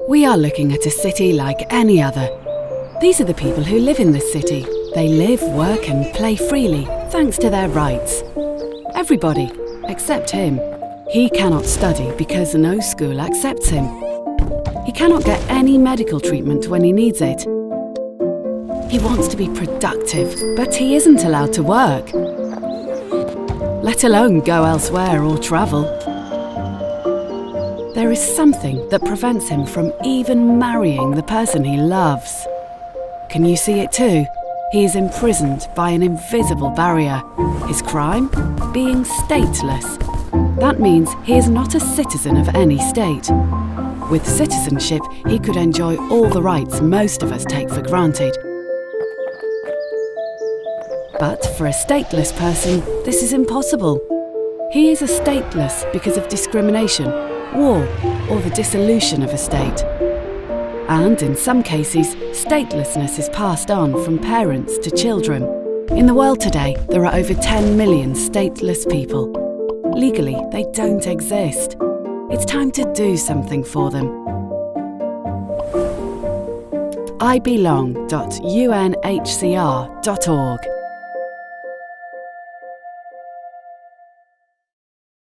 We are looking at a city like any other. These are the people who live in this city. They live, work and play freely, thanks to their rights. Everybody, except him. He cannot study because no school accepts him. He cannot get any medical treatment when he needs it. He wants to be productive, but he isn't allowed to work, let alone go elsewhere or travel. There is something that prevents him from even marrying the person he loves. Can you see it too? He is imprisoned by an invisible barrier. His crime? Being stateless. That means he is not a citizen of any state. With citizenship, he could enjoy all the rights most of us take for granted. But for a stateless person, this is impossible. He is a stateless because of discrimination, war, or the dissolution of a state. And in some cases, statelessness is passed on from parents to children. In the world today, there are over 10 million stateless people. Legally, they don't exist. It's time to do something for them. ibelong.unhcr.org